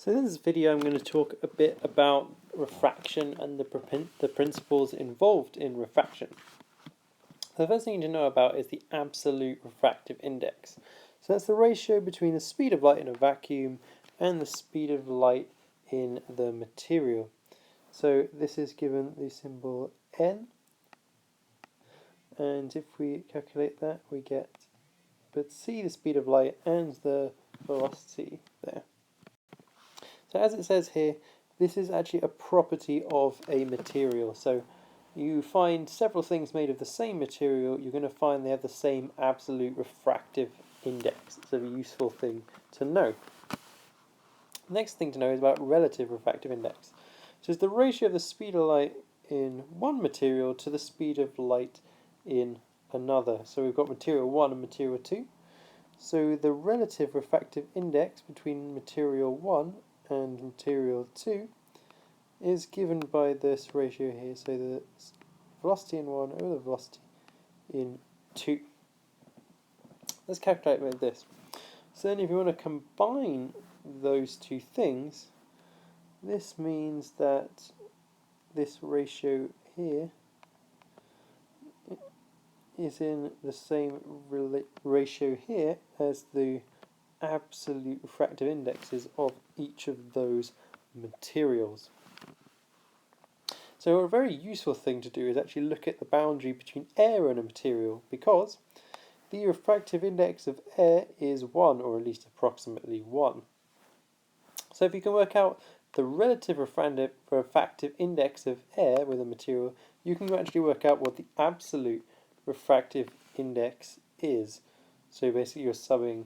So in this video I'm going to talk a bit about refraction and the principles involved in refraction. The first thing to know about is the absolute refractive index. So that's the ratio between the speed of light in a vacuum and the speed of light in the material. So this is given the symbol n, and if we calculate that we get c, the speed of light, and the velocity there. So as it says here, this is actually a property of a material. So you find several things made of the same material, you're going to find they have the same absolute refractive index. It's a useful thing to know. Next thing to know is about relative refractive index. So it's the ratio of the speed of light in one material to the speed of light in another. So we've got material 1 and material 2. So the relative refractive index between material 1 and material 2 is given by this ratio here. So the velocity in 1 over the velocity in 2. Let's calculate with this. So then if you want to combine those two things, this means that this ratio here is in the same ratio here as the absolute refractive indexes of each of those materials. So a very useful thing to do is actually look at the boundary between air and a material, because the refractive index of air is 1, or at least approximately 1. So if you can work out the relative refractive index of air with a material, you can actually work out what the absolute refractive index is. So basically you're subbing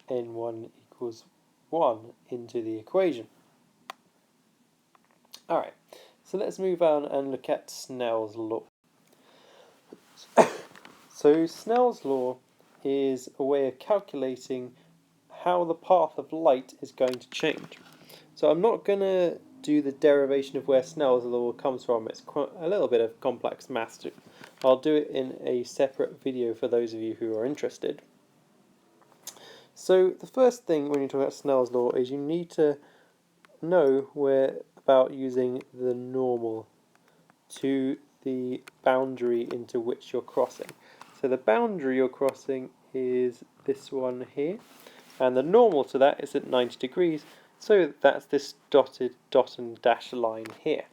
n1 equals 1 into the equation. Alright, so let's move on and look at Snell's law. So Snell's law is a way of calculating how the path of light is going to change. So I'm not going to do the derivation of where Snell's law comes from. It's quite a little bit of complex maths. I'll do it in a separate video for those of you who are interested. So the first thing when you talk about Snell's law is you need to know about using the normal to the boundary into which you're crossing. So the boundary you're crossing is this one here, and the normal to that is at 90 degrees. So that's this dotted dot and dash line here.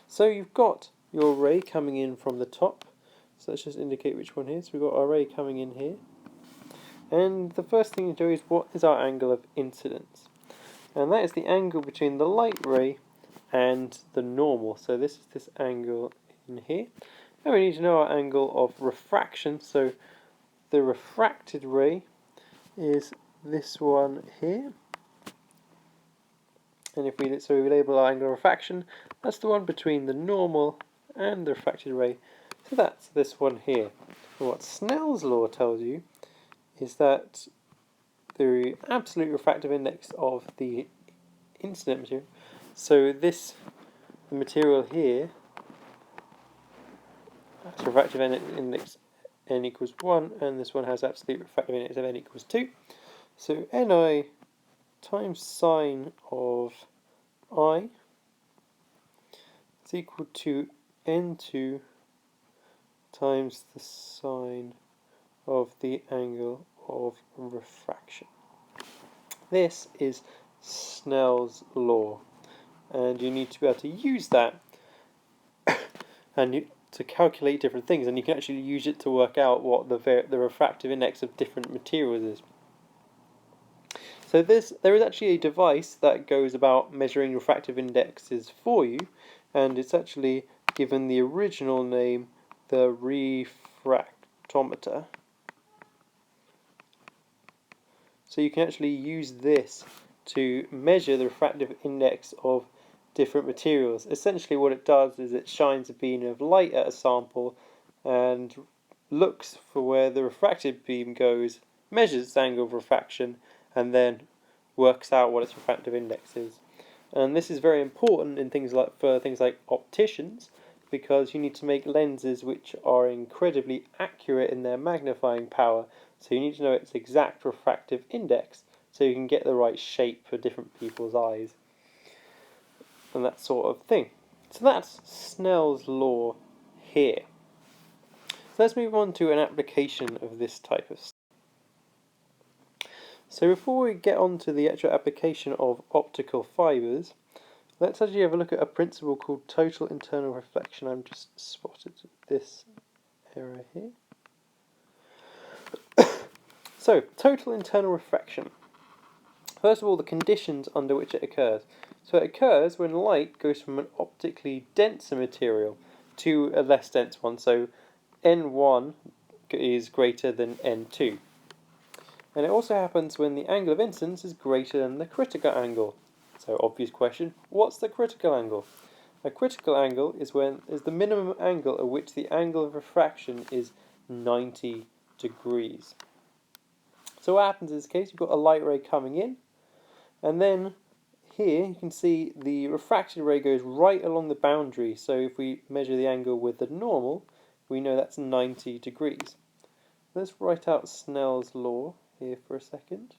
So you've got your ray coming in from the top. So let's just indicate which one here. So we've got our ray coming in here. And the first thing to do is, what is our angle of incidence? And that is the angle between the light ray and the normal. So this is this angle in here. And we need to know our angle of refraction. So the refracted ray is this one here. And if we label our angle of refraction, that's the one between the normal and the refracted ray. So that's this one here. And what Snell's law tells you is that the absolute refractive index of the incident material, so the material here, has refractive index n equals 1, and this one has absolute refractive index of n equals 2. So ni times sine of I is equal to n2 times the sine of the angle of refraction. This is Snell's law, and you need to be able to use that and to calculate different things, and you can actually use it to work out what the refractive index of different materials is. So there is actually a device that goes about measuring refractive indexes for you, and it's actually given the original name, the refractometer. So you can actually use this to measure the refractive index of different materials. Essentially what it does is it shines a beam of light at a sample and looks for where the refracted beam goes, measures its angle of refraction, and then works out what its refractive index is. And this is very important in things like opticians, because you need to make lenses which are incredibly accurate in their magnifying power. So you need to know its exact refractive index so you can get the right shape for different people's eyes and that sort of thing. So that's Snell's law here. So let's move on to an application of this type of stuff. So before we get on to the actual application of optical fibres, let's actually have a look at a principle called total internal reflection. I've just spotted this error here. So, total internal refraction. First of all, the conditions under which it occurs. So it occurs when light goes from an optically denser material to a less dense one. So N1 is greater than N2. And it also happens when the angle of incidence is greater than the critical angle. So obvious question, what's the critical angle? A critical angle is the minimum angle at which the angle of refraction is 90 degrees. So what happens in this case, you've got a light ray coming in, and then here you can see the refracted ray goes right along the boundary. So if we measure the angle with the normal, we know that's 90 degrees. Let's write out Snell's law here for a second.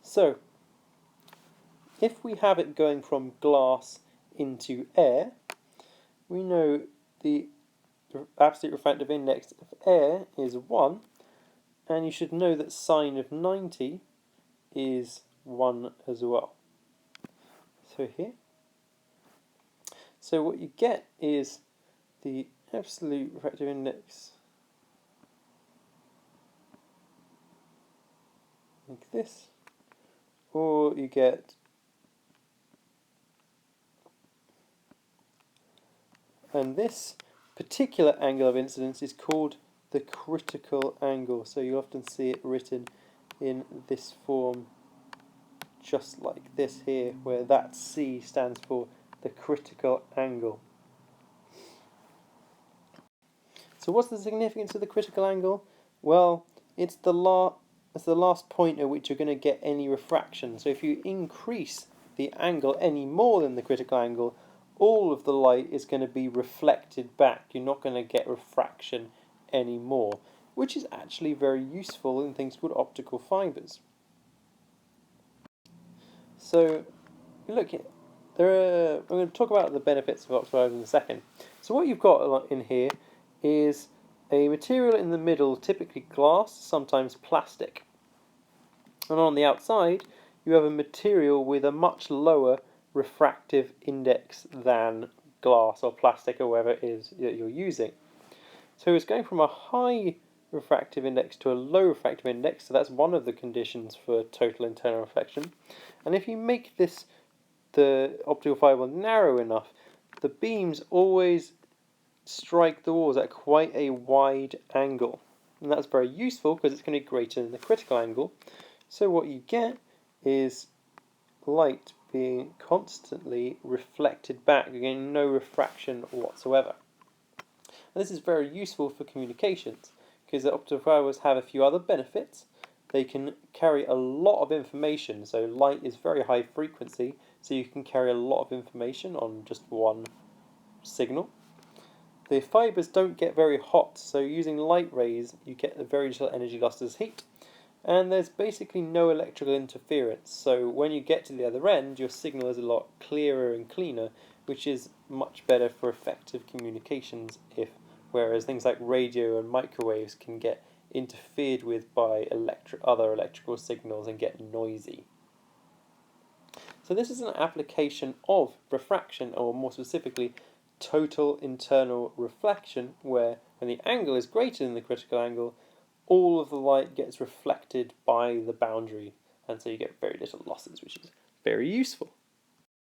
So, if we have it going from glass into air, we know the absolute refractive index of air is 1, and you should know that sine of 90 is 1 as well. So here. So what you get is the absolute refractive index like this, or you get and this particular angle of incidence is called the critical angle. So you often see it written in this form, just like this here, where that C stands for the critical angle. So what's the significance of the critical angle? Well, it's the last point at which you're going to get any refraction. So if you increase the angle any more than the critical angle, all of the light is going to be reflected back. You're not going to get refraction anymore, which is actually very useful in things called optical fibres. So, look, I'm going to talk about the benefits of optical fibres in a second. So what you've got in here is a material in the middle, typically glass, sometimes plastic. And on the outside, you have a material with a much lower refractive index than glass or plastic or whatever it is that you're using. So it's going from a high refractive index to a low refractive index, so that's one of the conditions for total internal reflection. And if you make the optical fibre narrow enough, the beams always strike the walls at quite a wide angle. And that's very useful because it's going to be greater than the critical angle. So what you get is light being constantly reflected back, you're getting no refraction whatsoever. And this is very useful for communications because the optical fibres have a few other benefits. They can carry a lot of information, so light is very high frequency, so you can carry a lot of information on just one signal. The fibres don't get very hot, so using light rays you get a very little energy loss as heat. And there's basically no electrical interference, so when you get to the other end, your signal is a lot clearer and cleaner, which is much better for effective communications, whereas things like radio and microwaves can get interfered with by other electrical signals and get noisy. So this is an application of refraction, or more specifically, total internal reflection, where when the angle is greater than the critical angle, all of the light gets reflected by the boundary, and so you get very little losses, which is very useful.